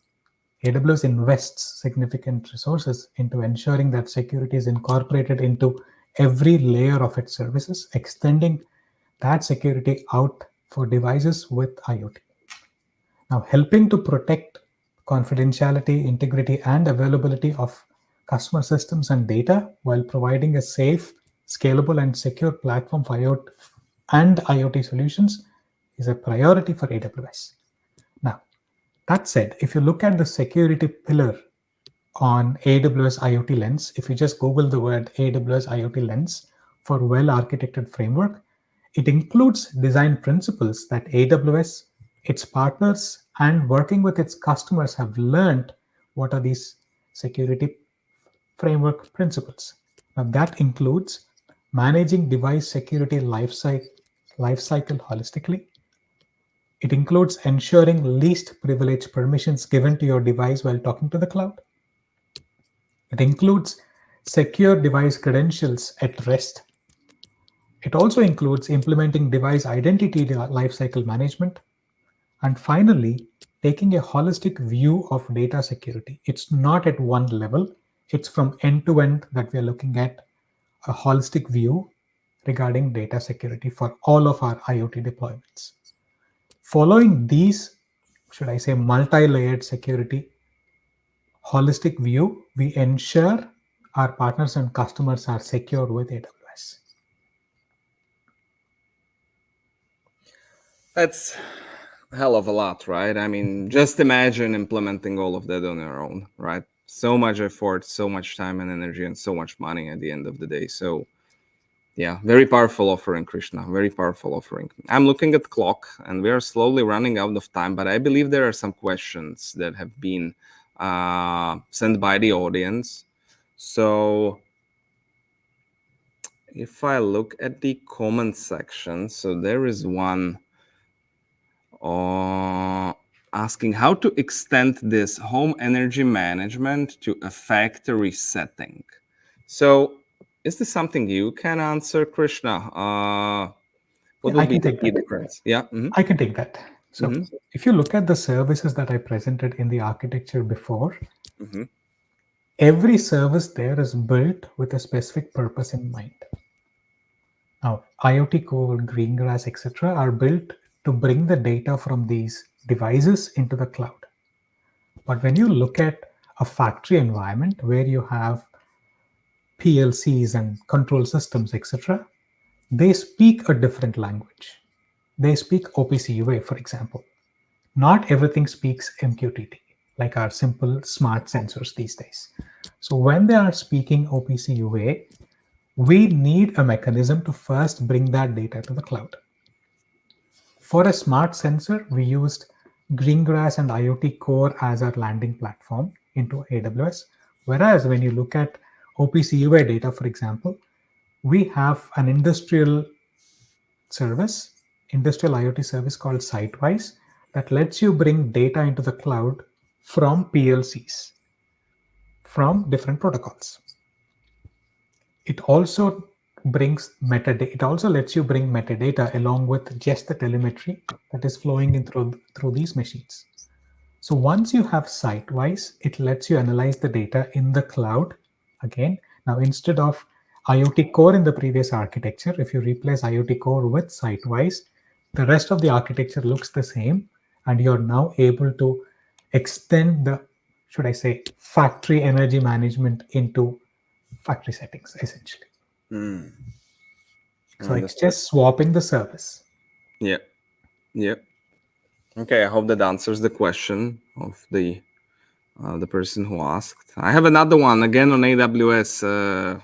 AWS invests significant resources into ensuring that security is incorporated into every layer of its services, extending that security out for devices with IoT. Now, helping to protect confidentiality, integrity, and availability of customer systems and data while providing a safe, scalable, and secure platform for IoT and IoT solutions is a priority for AWS. Now, that said, if you look at the security pillar on AWS IoT Lens, if you just Google the word AWS IoT Lens for well-architected framework, it includes design principles that AWS, its partners, and working with its customers have learned what are these security framework principles. Now, that includes managing device security lifecycle holistically. It includes ensuring least privilege permissions given to your device while talking to the cloud. It includes secure device credentials at rest. It also includes implementing device identity lifecycle management. And finally, taking a holistic view of data security. It's not at one level, it's from end to end that we are looking at a holistic view regarding data security for all of our IoT deployments. Following these, should I say, multi-layered security holistic view, we ensure our partners and customers are secure with AWS. That's a hell of a lot, right? I mean, just imagine implementing all of that on your own, right? So much effort, so much time and energy, and so much money at the end of the day. So yeah, very powerful offering, Krishna. Very powerful offering. I'm looking at the clock, and we are slowly running out of time. But I believe there are some questions that have been sent by the audience. So if I look at the comment section, so there is one asking how to extend this home energy management to a factory setting. So is this something you can answer, Krishna? What would be the key difference? Yeah. I can take that. So if you look at the services that I presented in the architecture before, every service there is built with a specific purpose in mind. Now, IoT Core, Greengrass, etc. are built to bring the data from these devices into the cloud. But when you look at a factory environment where you have PLCs and control systems, etc., they speak a different language. They speak OPC UA, for example. Not everything speaks MQTT, like our simple smart sensors these days. So when they are speaking OPC UA, we need a mechanism to first bring that data to the cloud. For a smart sensor, we used Greengrass and IoT Core as our landing platform into AWS. Whereas when you look at OPC UA data, for example, we have an industrial IoT service called Sitewise that lets you bring data into the cloud from PLCs, from different protocols. It also brings metadata. It also lets you bring metadata along with just the telemetry that is flowing in through these machines. So once you have Sitewise, it lets you analyze the data in the cloud again. Now, instead of IoT Core in the previous architecture, if you replace IoT Core with Sitewise, the rest of the architecture looks the same, and you're now able to extend the, should I say, factory energy management into factory settings, essentially. So it's just swapping the service. Yeah. Okay, I hope that answers the question of the person who asked. I have another one again on AWS.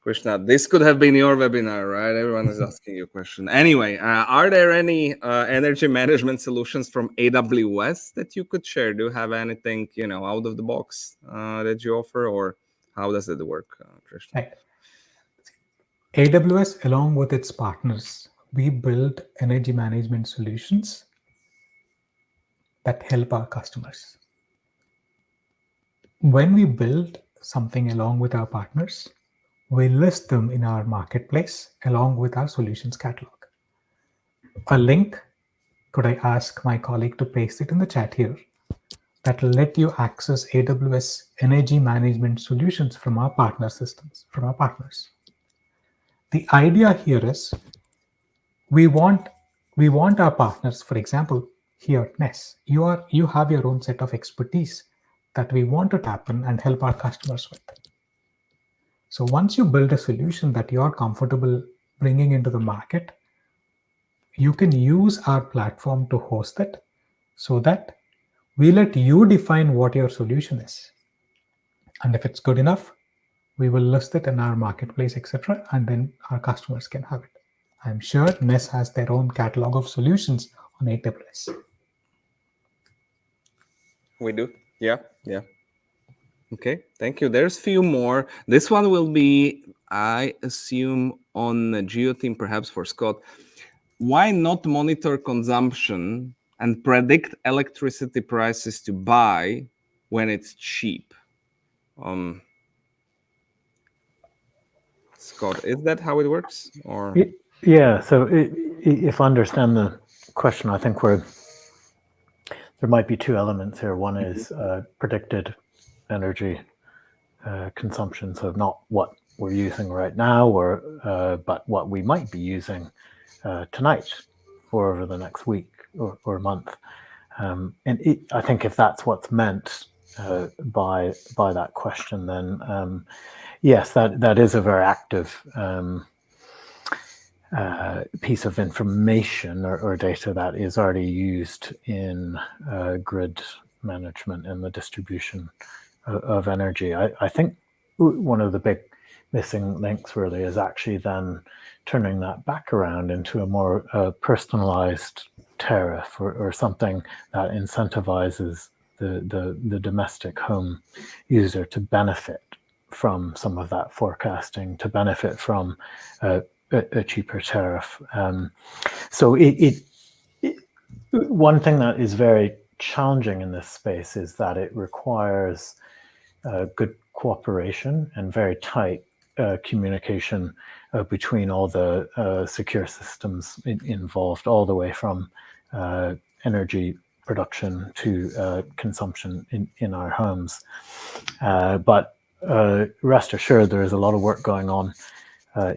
Krishna, this could have been your webinar, right? Everyone is asking you a question. Anyway, are there any energy management solutions from AWS that you could share? Do you have anything, out of the box that you offer, or how does it work, Krishna? Right. AWS, along with its partners, we build energy management solutions that help our customers. When we build something along with our partners, we list them in our marketplace along with our solutions catalog. A link, could I ask my colleague to paste it in the chat here, that will let you access AWS energy management solutions from our partner systems, from our partners. The idea here is we want our partners, for example, here at Ness, you have your own set of expertise that we want to tap in and help our customers with. So once you build a solution that you're comfortable bringing into the market, you can use our platform to host it so that we let you define what your solution is. And if it's good enough, we will list it in our marketplace, etc., and then our customers can have it. I'm sure Ness has their own catalog of solutions on AWS. We do. Yeah. Okay, thank you. There's few more. This one will be, I assume, on the Geo team, perhaps for Scott. Why not monitor consumption and predict electricity prices to buy when it's cheap? Scott, is that how it works? Or Yeah, so if I understand the question, I think there might be two elements here. One is predicted energy consumption, so not what we're using right now, but what we might be using tonight or over the next week or month. And I think if that's what's meant by that question, then yes, that is a very active piece of information or data that is already used in grid management and the distribution of energy. I think one of the big missing links really is actually then turning that back around into a more personalized tariff or something that incentivizes the domestic home user to benefit from some of that forecasting, to benefit from a cheaper tariff. So one thing that is very challenging in this space is that it requires good cooperation and very tight communication between all the secure systems involved, all the way from energy production to consumption in our homes. But rest assured, there is a lot of work going on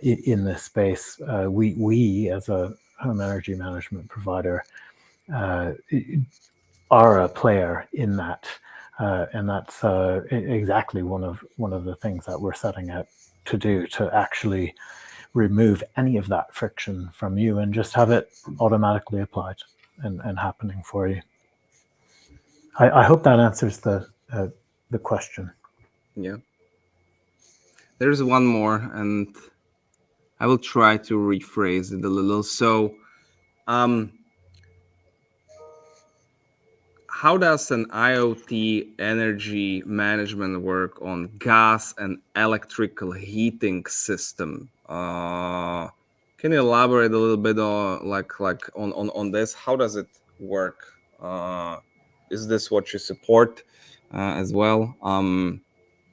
in this space. We as a home energy management provider are a player in that, and that's exactly one of the things that we're setting out to do, to actually remove any of that friction from you and just have it automatically applied and happening for you. I hope that answers the question. Yeah. There's one more, and I will try to rephrase it a little. So, how does an IoT energy management work on gas and electrical heating system? Can you elaborate a little bit on this? How does it work? Is this what you support as well?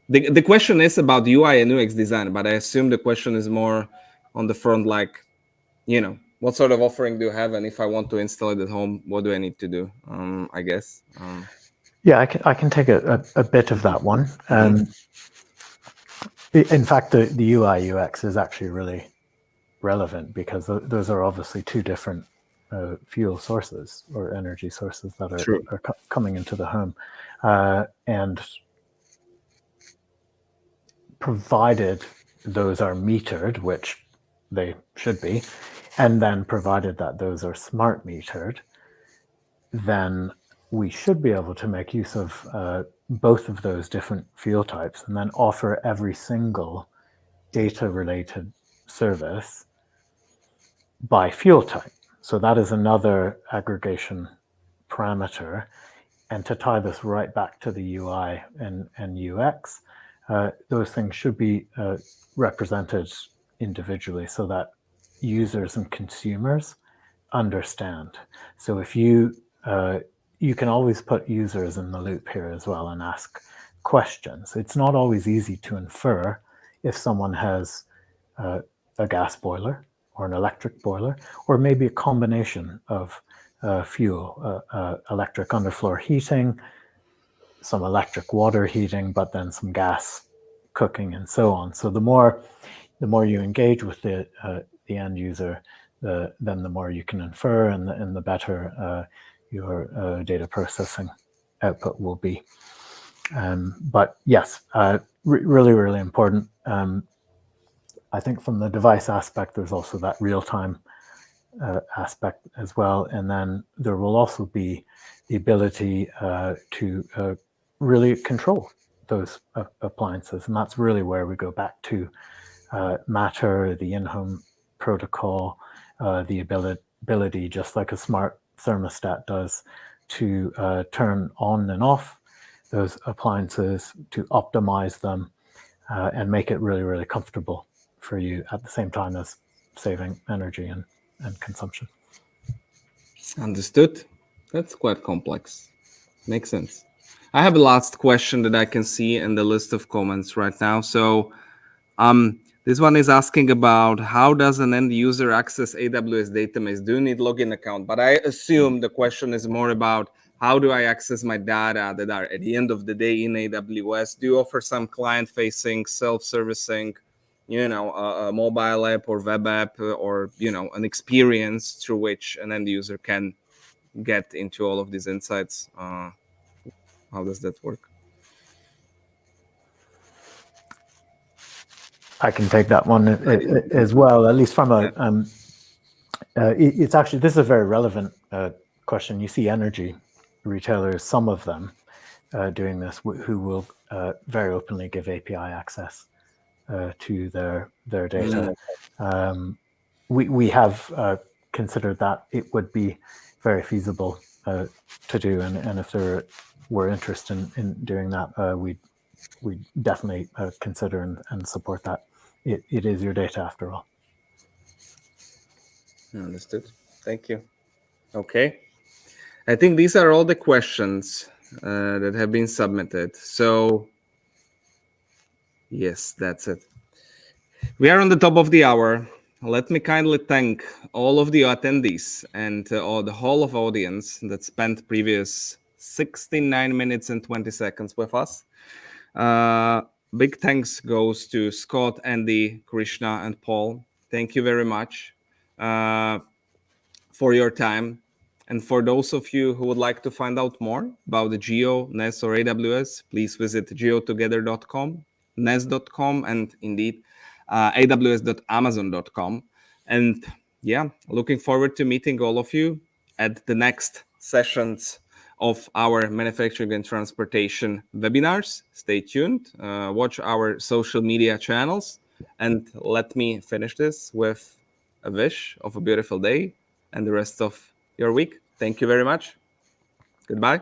The question is about UI and UX design, but I assume the question is more on the front, like, what sort of offering do you have, and if I want to install it at home, what do I need to do? I guess. Yeah, I can take a bit of that one. In fact, the UI UX is actually really relevant, because those are obviously two different fuel sources or energy sources that are coming into the home, and provided those are metered, which they should be, and then provided that those are smart metered, then we should be able to make use of both of those different fuel types and then offer every single data-related service by fuel type. So that is another aggregation parameter. And to tie this right back to the UI and UX, those things should be represented individually so that users and consumers understand. So if you can always put users in the loop here as well and ask questions. It's not always easy to infer if someone has a gas boiler or an electric boiler, or maybe a combination of fuel, electric underfloor heating, some electric water heating, but then some gas cooking and so on. So the more you engage with the end user, then the more you can infer, and the better your data processing output will be. But yes, really, really important. I think from the device aspect, there's also that real-time aspect as well. And then there will also be the ability to really control those appliances. And that's really where we go back to Matter, the in-home protocol, the ability, just like a smart thermostat does, to turn on and off those appliances, to optimize them, and make it really, really comfortable for you at the same time as saving energy and consumption. Understood. That's quite complex. Makes sense. I have a last question that I can see in the list of comments right now. So this one is asking about how does an end user access AWS database? Do you need login account? But I assume the question is more about how do I access my data that are at the end of the day in AWS? Do you offer some client-facing, self-servicing, a mobile app or web app, or an experience through which an end user can get into all of these insights? How does that work? I can take that one as well, at least from a, it's actually, this is a very relevant question. You see energy retailers, some of them doing this, who will very openly give API access to their data. We have considered that it would be very feasible to do, and if there were interest in doing that, we definitely consider and support that. It is your data after all. Understood. Thank you. Okay. I think these are all the questions that have been submitted. So yes, that's it. We are on the top of the hour. Let me kindly thank all of the attendees and all the whole of audience that spent previous 69 minutes and 20 seconds with us. Big thanks goes to Scott, Andy, Krishna, and Paul. Thank you very much for your time. And for those of you who would like to find out more about the Geo, Ness, or AWS, please visit geotogether.com, ness.com, and indeed aws.amazon.com. And yeah, looking forward to meeting all of you at the next sessions of our manufacturing and transportation webinars. Stay tuned, watch our social media channels, and let me finish this with a wish of a beautiful day and the rest of your week. Thank you very much. Goodbye.